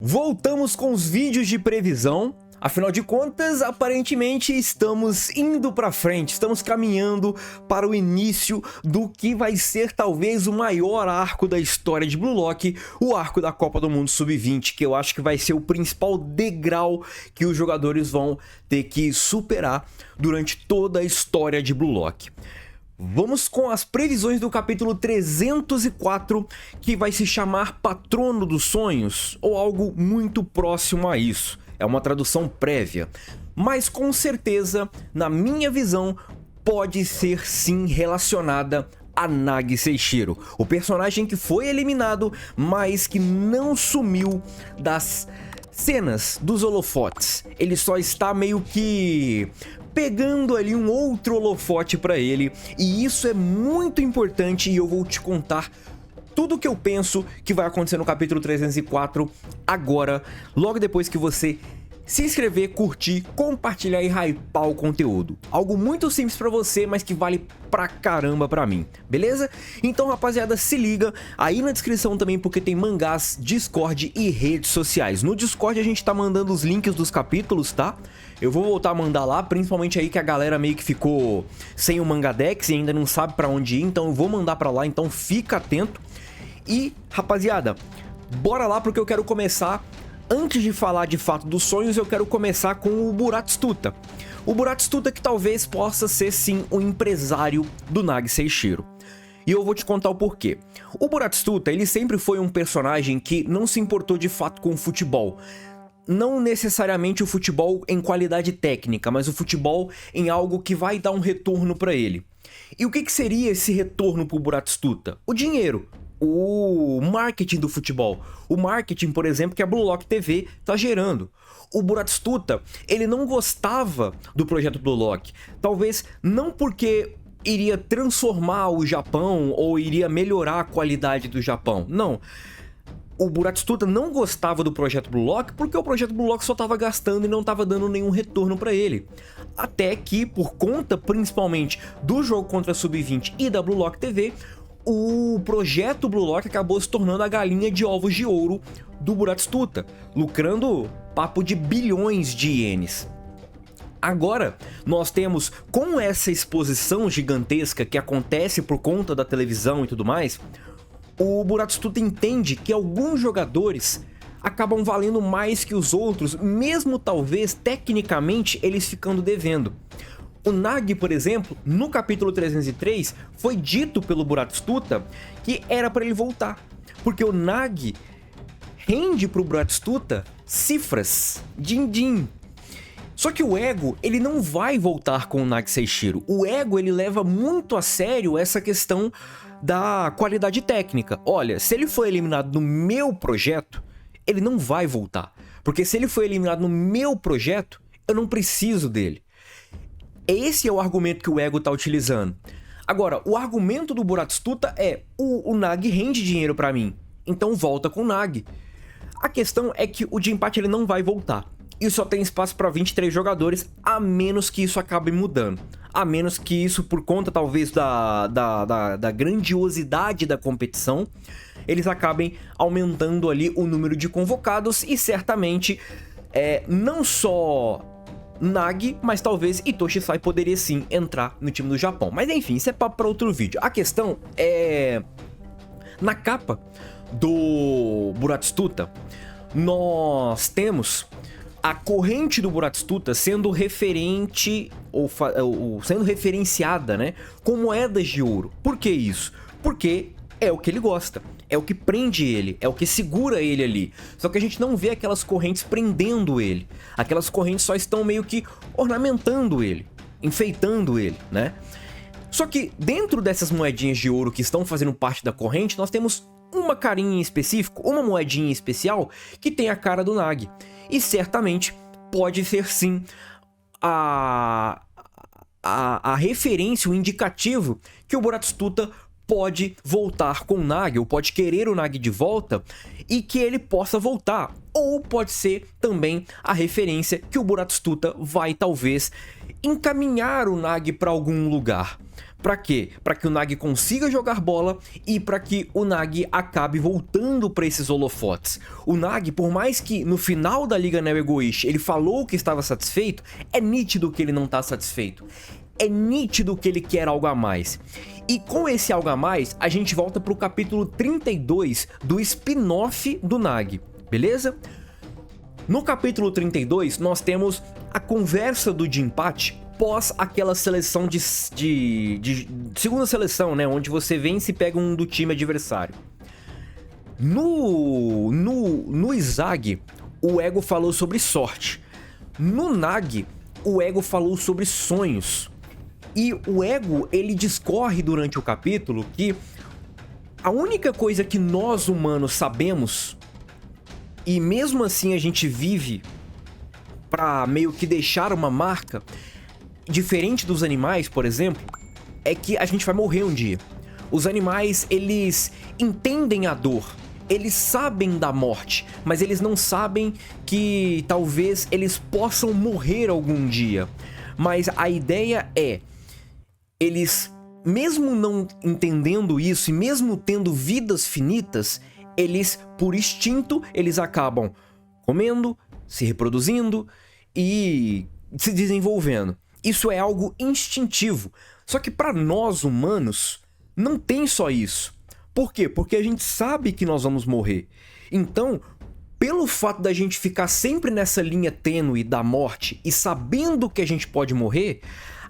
Voltamos com os vídeos de previsão. Afinal de contas, aparentemente estamos indo para frente, estamos caminhando para o início do que vai ser talvez o maior arco da história de Blue Lock, o arco da Copa do Mundo Sub-20, que eu acho que vai ser o principal degrau que os jogadores vão ter que superar durante toda a história de Blue Lock. Vamos com as previsões do capítulo 304, que vai se chamar Patrono dos Sonhos, ou algo muito próximo a isso. É uma tradução prévia, mas com certeza, na minha visão, pode ser sim relacionada a Nagi Seishiro, o personagem que foi eliminado, mas que não sumiu das cenas dos holofotes. Ele só está meio que pegando ali um outro holofote para ele, e isso é muito importante e eu vou te contar tudo o que eu penso que vai acontecer no capítulo 304 agora, logo depois que você se inscrever, curtir, compartilhar e hypar o conteúdo. Algo muito simples pra você, mas que vale pra caramba pra mim, beleza? Então, rapaziada, se liga aí na descrição também, porque tem mangás, Discord e redes sociais. No Discord a gente tá mandando os links dos capítulos, tá? Eu vou voltar a mandar lá, principalmente aí que a galera meio que ficou sem o Mangadex e ainda não sabe pra onde ir, então eu vou mandar pra lá, então fica atento. E, rapaziada, bora lá porque eu quero começar. Antes de falar de fato dos sonhos, eu quero começar com o Buratsuta. O Buratsuta que talvez possa ser sim o empresário do Nagi Seishiro. E eu vou te contar o porquê. O Buratsuta, ele sempre foi um personagem que não se importou de fato com o futebol. Não necessariamente o futebol em qualidade técnica, mas o futebol em algo que vai dar um retorno para ele. E o que seria esse retorno para o Buratsuta? O dinheiro. O marketing do futebol. O marketing, por exemplo, que a Blue Lock TV tá gerando. O Buratsuta, ele não gostava do projeto Blue Lock. Talvez não porque iria transformar o Japão ou iria melhorar a qualidade do Japão. Não. O Buratsuta não gostava do projeto Blue Lock porque o projeto Blue Lock só estava gastando e não estava dando nenhum retorno para ele. Até que, por conta principalmente do jogo contra a Sub-20 e da Blue Lock TV, o projeto Blue Lock acabou se tornando a galinha de ovos de ouro do Buratsuta, lucrando papo de bilhões de ienes. Agora, nós temos, com essa exposição gigantesca que acontece por conta da televisão e tudo mais, o Buratsuta entende que alguns jogadores acabam valendo mais que os outros, mesmo talvez tecnicamente eles ficando devendo. O Nagi, por exemplo, no capítulo 303, foi dito pelo Buratsuta que era para ele voltar, porque o Nagi rende para o Buratsuta cifras, din-din. Só que o Ego, ele não vai voltar com o Nagi Seishiro. O Ego, ele leva muito a sério essa questão da qualidade técnica. Olha, se ele foi eliminado no meu projeto, ele não vai voltar, porque se ele foi eliminado no meu projeto, eu não preciso dele. Esse é o argumento que o Ego tá utilizando. Agora, o argumento do Buratsuta é: o Nagi rende dinheiro pra mim, então volta com o Nagi. A questão é que o de empate ele não vai voltar. E só tem espaço para 23 jogadores, a menos que isso acabe mudando. A menos que isso, por conta talvez da grandiosidade da competição, eles acabem aumentando ali o número de convocados e certamente não só Nagi, mas talvez Itoshi Sai poderia sim entrar no time do Japão. Mas enfim, isso é papo para outro vídeo. A questão é: na capa do Buratsuta, nós temos a corrente do Buratsuta sendo referente, ou sendo referenciada, né, com moedas de ouro. Por que isso? Porque é o que ele gosta, é o que prende ele, é o que segura ele ali. Só que a gente não vê aquelas correntes prendendo ele. Aquelas correntes só estão meio que ornamentando ele, enfeitando ele, né? Só que dentro dessas moedinhas de ouro que estão fazendo parte da corrente, nós temos uma carinha em específico, uma moedinha especial que tem a cara do Nagi. E certamente pode ser sim a referência, o indicativo que o Buratsuta pode voltar com o Nagi, ou pode querer o Nagi de volta e que ele possa voltar. Ou pode ser também a referência que o Buratsuta vai talvez encaminhar o Nagi para algum lugar. Pra quê? Pra que o Nagi consiga jogar bola e pra que o Nagi acabe voltando pra esses holofotes. O Nagi, por mais que no final da Liga Neo Egoishi ele falou que estava satisfeito, é nítido que ele não tá satisfeito. É nítido que ele quer algo a mais. E com esse algo a mais, a gente volta pro capítulo 32 do spin-off do Nagi, beleza? No capítulo 32, nós temos a conversa do Jinpachi pós aquela seleção de segunda seleção, né? Onde você vence e pega um do time adversário. No Izagi, o Ego falou sobre sorte. No Nagi, o Ego falou sobre sonhos. E o Ego, ele discorre durante o capítulo que a única coisa que nós humanos sabemos, e mesmo assim a gente vive pra meio que deixar uma marca, diferente dos animais, por exemplo, é que a gente vai morrer um dia. Os animais, eles entendem a dor, eles sabem da morte, mas eles não sabem que talvez eles possam morrer algum dia. Mas a ideia é, eles, mesmo não entendendo isso e mesmo tendo vidas finitas, eles, por instinto, eles acabam comendo, se reproduzindo e se desenvolvendo. Isso é algo instintivo. Só que para nós humanos, não tem só isso. Por quê? Porque a gente sabe que nós vamos morrer. Então, pelo fato da gente ficar sempre nessa linha tênue da morte e sabendo que a gente pode morrer,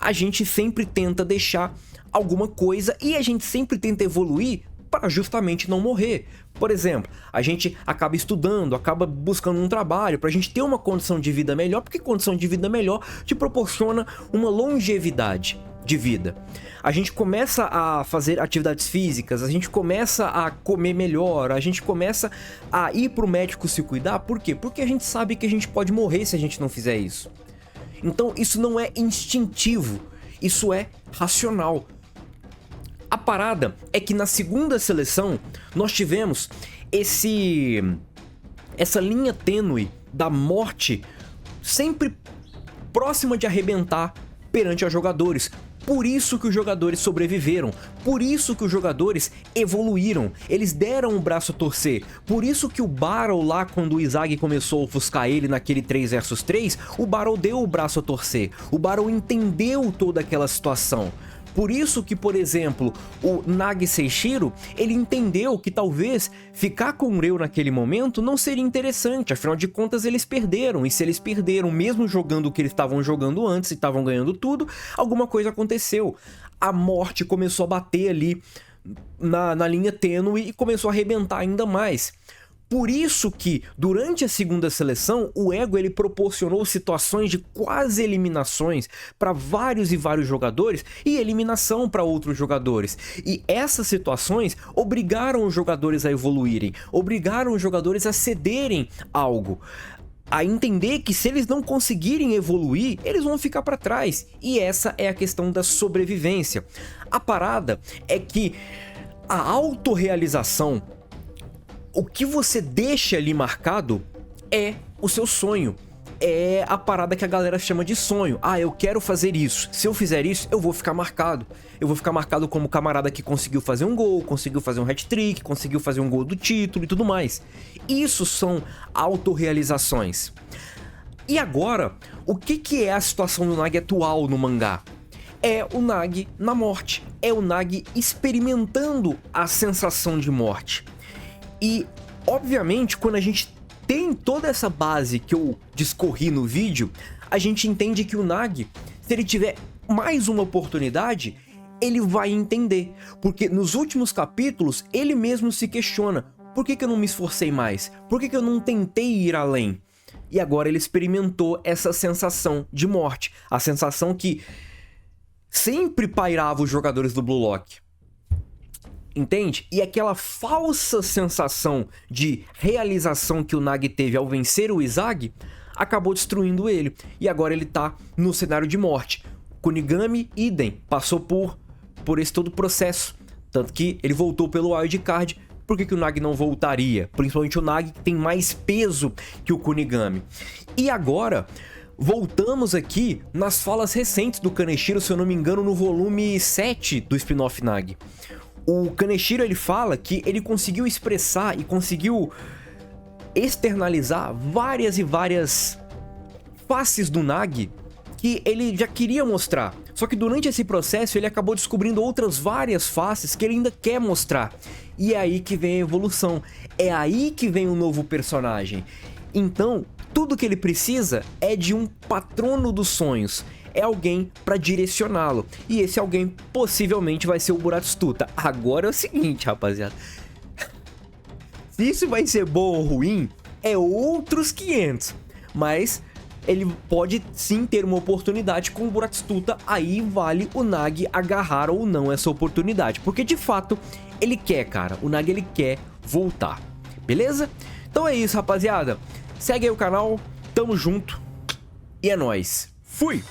a gente sempre tenta deixar alguma coisa e a gente sempre tenta evoluir para justamente não morrer. Por exemplo, a gente acaba estudando, acaba buscando um trabalho para a gente ter uma condição de vida melhor, porque condição de vida melhor te proporciona uma longevidade de vida. A gente começa a fazer atividades físicas, a gente começa a comer melhor, a gente começa a ir para o médico se cuidar. Por quê? Porque a gente sabe que a gente pode morrer se a gente não fizer isso. Então isso não é instintivo, isso é racional. A parada é que na segunda seleção nós tivemos essa linha tênue da morte sempre próxima de arrebentar perante os jogadores. Por isso que os jogadores sobreviveram, por isso que os jogadores evoluíram, eles deram o braço a torcer. Por isso que o Barou lá, quando o Izagi começou a ofuscar ele naquele 3 versus 3, o Barou deu o braço a torcer, o Barou entendeu toda aquela situação. Por isso que, por exemplo, o Nagi Seishiro, ele entendeu que talvez ficar com o Ryo naquele momento não seria interessante, afinal de contas eles perderam, e se eles perderam mesmo jogando o que eles estavam jogando antes e estavam ganhando tudo, alguma coisa aconteceu. A morte começou a bater ali na linha tênue e começou a arrebentar ainda mais. Por isso que, durante a segunda seleção, o Ego ele proporcionou situações de quase eliminações para vários e vários jogadores e eliminação para outros jogadores. E essas situações obrigaram os jogadores a evoluírem, obrigaram os jogadores a cederem algo, a entender que se eles não conseguirem evoluir, eles vão ficar para trás. E essa é a questão da sobrevivência. A parada é que a autorrealização, o que você deixa ali marcado é o seu sonho. É a parada que a galera chama de sonho. Ah, eu quero fazer isso. Se eu fizer isso, eu vou ficar marcado. Eu vou ficar marcado como o camarada que conseguiu fazer um gol, conseguiu fazer um hat-trick, conseguiu fazer um gol do título e tudo mais. Isso são autorrealizações. E agora, o que é a situação do Nagi atual no mangá? É o Nagi na morte. É o Nagi experimentando a sensação de morte. E, obviamente, quando a gente tem toda essa base que eu discorri no vídeo, a gente entende que o Nagi, se ele tiver mais uma oportunidade, ele vai entender. Porque nos últimos capítulos, ele mesmo se questiona: por que eu não me esforcei mais? Por que eu não tentei ir além? E agora ele experimentou essa sensação de morte. A sensação que sempre pairava os jogadores do Blue Lock. Entende? E aquela falsa sensação de realização que o Nagi teve ao vencer o Izagi acabou destruindo ele. E agora ele tá no cenário de morte. Kunigami, idem, passou por esse todo processo. Tanto que ele voltou pelo wildcard. Por que o Nagi não voltaria? Principalmente o Nagi, que tem mais peso que o Kunigami. E agora, voltamos aqui nas falas recentes do Kaneshiro, se eu não me engano, no volume 7 do spin-off Nagi. O Kaneshiro, ele fala que ele conseguiu expressar e conseguiu externalizar várias e várias faces do Nagi que ele já queria mostrar. Só que durante esse processo ele acabou descobrindo outras várias faces que ele ainda quer mostrar. E é aí que vem a evolução. É aí que vem um novo personagem. Então, tudo que ele precisa é de um patrono dos sonhos. É alguém para direcioná-lo. E esse alguém possivelmente vai ser o Buratsuta. Agora é o seguinte, rapaziada. Se isso vai ser bom ou ruim, é outros 500. Mas ele pode sim ter uma oportunidade com o Buratsuta. Aí vale o Nagi agarrar ou não essa oportunidade. Porque de fato, ele quer, cara. O Nagi, ele quer voltar. Beleza? Então é isso, rapaziada. Segue aí o canal, tamo junto e é nóis. Fui!